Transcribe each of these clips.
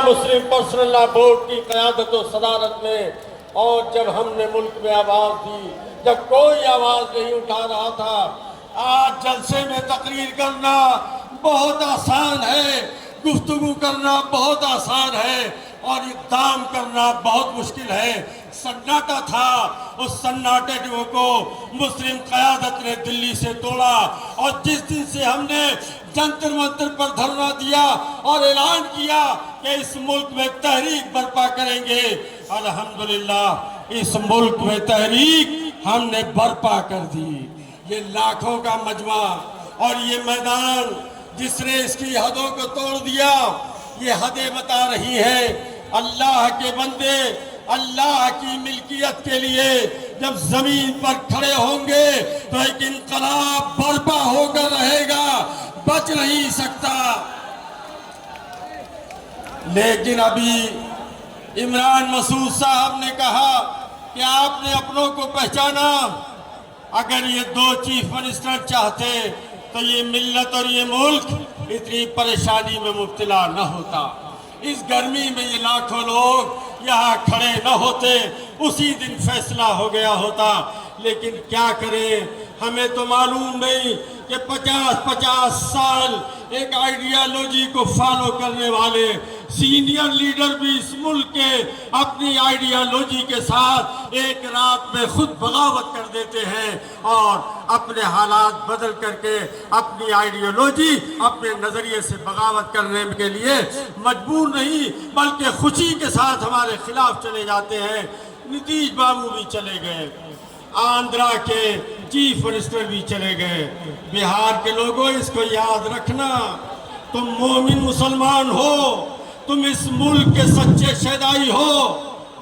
مسلم personal لا board کی قیادت و صدارت میں، اور جب ہم نے ملک میں آواز دی، جب کوئی آواز نہیں اٹھا رہا تھا۔ آج جلسے میں تقریر کرنا بہت آسان ہے، گفتگو کرنا بہت آسان ہے، اور اقدام کرنا بہت مشکل ہے۔ سناٹا تھا، اس سناٹے کو مسلم قیادت نے دلی سے توڑا، اور جس دن سے ہم نے جنتر منتر پر دھرنا دیا اور اعلان کیا کہ اس ملک میں تحریک برپا کریں گے، الحمدللہ اس ملک میں تحریک ہم نے برپا کر دی۔ یہ لاکھوں کا مجمع اور یہ میدان جس نے اس کی حدوں کو توڑ دیا، یہ حدیں بتا رہی ہیں اللہ کے بندے اللہ کی ملکیت کے لیے جب زمین پر کھڑے ہوں گے تو ایک انقلاب برپا ہو کر رہے گا، بچ نہیں سکتا۔ لیکن ابھی عمران مسعود صاحب نے کہا کہ آپ نے اپنوں کو پہچانا۔ اگر یہ دو چیف منسٹر چاہتے تو یہ ملت اور یہ ملک اتنی پریشانی میں مبتلا نہ ہوتا، اس گرمی میں یہ لاکھوں لوگ یہاں کھڑے نہ ہوتے، اسی دن فیصلہ ہو گیا ہوتا۔ لیکن کیا کریں، ہمیں تو معلوم نہیں کہ 50 سال ایک آئیڈیالوجی کو فالو کرنے والے سینئر لیڈر بھی اس ملک کے اپنی آئیڈیالوجی کے ساتھ ایک رات میں خود بغاوت کر دیتے ہیں، اور اپنے حالات بدل کر کے اپنی آئیڈیالوجی اپنے نظریے سے بغاوت کرنے کے لیے مجبور نہیں بلکہ خوشی کے ساتھ ہمارے خلاف چلے جاتے ہیں۔ نتیش بابو بھی چلے گئے، آندھرا کے چیف منسٹر بھی چلے گئے۔ بہار کے لوگوں اس کو یاد رکھنا، تم مومن مسلمان ہو، تم اس ملک کے سچے شہدائی ہو۔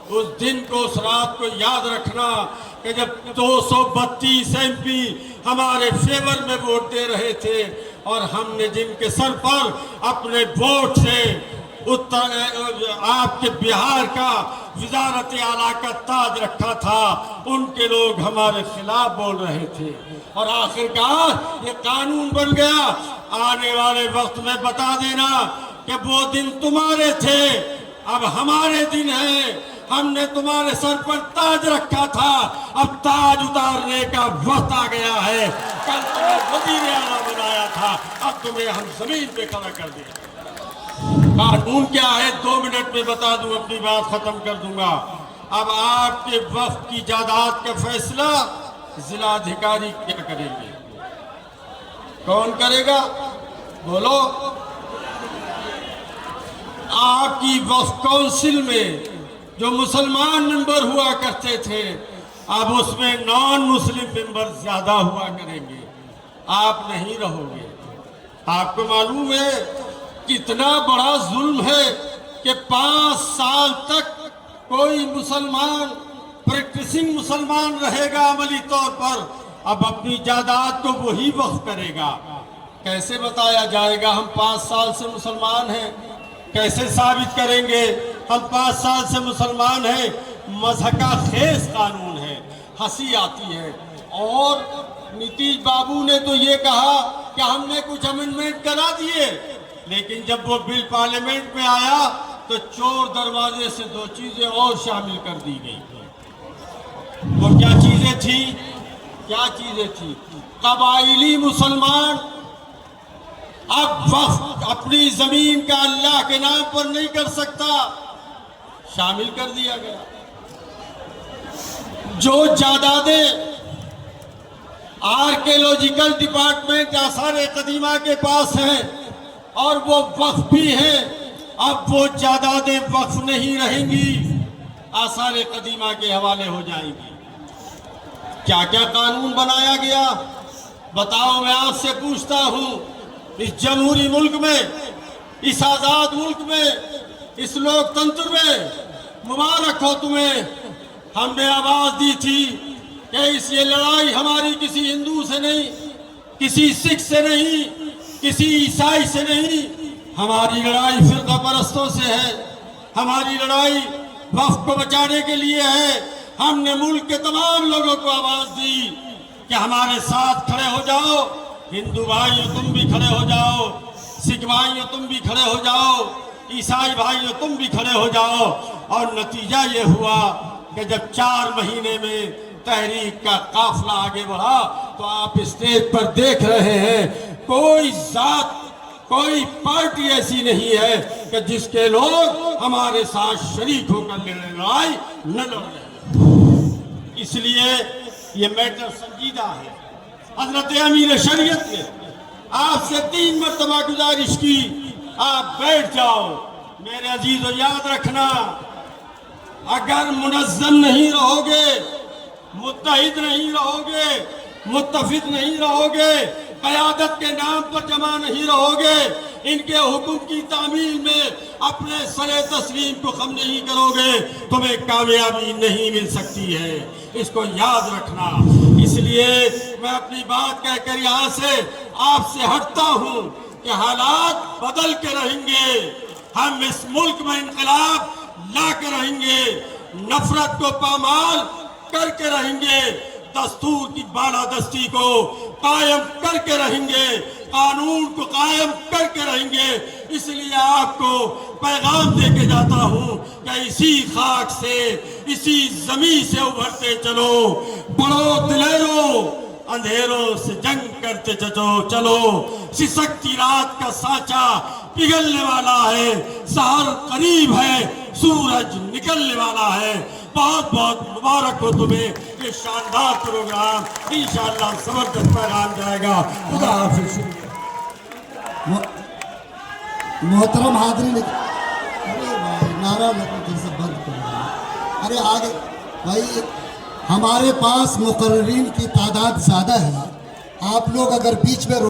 اس دن کو، اس رات کو یاد رکھنا کہ جب 232 MP ہمارے فیور میں ووٹ دے رہے تھے، اور ہم نے جن کے سر پر اپنے ووٹ سے آپ کے بہار کا وزارت اعلیٰ کا تاج رکھا تھا، ان کے لوگ ہمارے خلاف بول رہے تھے، اور آخرکار یہ قانون بن گیا۔ آنے والے وقت میں بتا دینا کہ وہ دن تمہارے تھے، اب ہمارے دن ہیں۔ ہم نے تمہارے سر پر تاج رکھا تھا، اب تاج اتارنے کا وقت آ گیا ہے۔ کل تمہیں وزیر اعلیٰ بنایا تھا، اب تمہیں ہم زمین پہ کھڑا کر دیا۔ قانون کیا ہے 2 منٹ میں بتا دوں، اپنی بات ختم کر دوں گا۔ اب آپ کے وقف کی جائیداد کا فیصلہ ضلع ادھیکاری کیا کریں گے؟ کون کرے گا؟ بولو۔ آپ کی وقف کونسل میں جو مسلمان ممبر ہوا کرتے تھے، اب اس میں نان مسلم ممبر زیادہ ہوا کریں گے، آپ نہیں رہو گے۔ آپ کو معلوم ہے کتنا بڑا ظلم ہے کہ 5 سال تک کوئی مسلمان پریکٹسنگ مسلمان رہے گا عملی طور پر، اب اپنی جائیداد کو وہی وقف کرے گا۔ کیسے بتایا جائے گا ہم 5 سال سے مسلمان ہیں؟ کیسے ثابت کریں گے ہم 5 سال سے مسلمان ہیں؟ مضحکہ خیز قانون ہے، ہنسی آتی ہے۔ اور نتیش بابو نے تو یہ کہا کہ ہم نے کچھ امینڈمنٹ کرا دیے، لیکن جب وہ بل پارلیمنٹ میں آیا تو چور دروازے سے 2 چیزیں اور شامل کر دی گئی۔ وہ کیا چیزیں تھیں؟ قبائلی مسلمان اب وقف اپنی زمین کا اللہ کے نام پر نہیں کر سکتا، شامل کر دیا گیا۔ جو جائیدادیں آرکیولوجیکل ڈپارٹمنٹ آثار قدیمہ کے پاس ہیں اور وہ وقف بھی ہیں، اب وہ جائیدادیں وقف نہیں رہیں گی، آثار قدیمہ کے حوالے ہو جائیں گی۔ کیا کیا قانون بنایا گیا بتاؤ؟ میں آپ سے پوچھتا ہوں، اس جمہوری ملک میں، اس آزاد ملک میں، اس لوک تنتر میں، مبارک ہو تمہیں، ہم نے آواز دی تھی کہ یہ لڑائی ہماری کسی ہندو سے نہیں، کسی سکھ سے نہیں، کسی عیسائی سے نہیں، ہماری لڑائی فرقہ پرستوں سے ہے، ہماری لڑائی وقف کو بچانے کے لیے ہے۔ ہم نے ملک کے تمام لوگوں کو آواز دی کہ ہمارے ساتھ کھڑے ہو جاؤ، ہندو بھائیو تم بھی کھڑے ہو جاؤ، سکھ بھائیو تم بھی کھڑے ہو جاؤ، عیسائی بھائیوں تم بھی کھڑے ہو جاؤ. اور نتیجہ یہ ہوا کہ جب 4 مہینے میں تحریک کا قافلہ آگے بڑھا تو آپ اسٹیج پر دیکھ رہے ہیں کوئی ذات کوئی پارٹی ایسی نہیں ہے کہ جس کے لوگ ہمارے ساتھ شریک ہو کر لڑائی نہ لڑ رہے ہیں. اس لیے یہ میٹر سنجیدہ ہے. حضرت امیر شریعت نے آپ سے 3 مرتبہ گزارش کی آپ بیٹھ جاؤ. میرے عزیزو یاد رکھنا اگر منظم نہیں رہو گے متحد نہیں رہو گے متفق نہیں رہو گے قیادت کے نام پر جمع نہیں رہو گے ان کے حکم کی تعمیل میں اپنے سر تسلیم کو خم نہیں کرو گے تمہیں کامیابی نہیں مل سکتی ہے. اس کو یاد رکھنا. اس لیے میں اپنی بات کہہ کر یہاں سے آپ سے ہٹتا ہوں کہ حالات بدل کے رہیں گے. ہم اس ملک میں انقلاب لا کے رہیں گے. نفرت کو پامال کر کے رہیں گے. دستور کی بالادستی کو قائم کر کے رہیں گے. قانون کو قائم کر کے رہیں گے. اس لیے آپ کو پیغام دے کے جاتا ہوں کہ اسی خاک سے اسی زمین سے ابھرتے چلو. بڑھو دلیروں اندھیروں سے جنگ کرتے چلو. سسکتی رات کا سانچا پگھلنے والا ہے. سحر قریب ہے سورج نکلنے والا ہے. بہت بہت مبارک ہو تمہیں یہ شاندار پروگرام. انشاءاللہ زبردست پیغام جائے گا. خدا حافظ. محترم حاضرین ارے بھائی نعرہ لگا سے بند کرو. ارے آگے بھائی ہمارے پاس مقررین کی تعداد زیادہ ہے. آپ لوگ اگر بیچ میں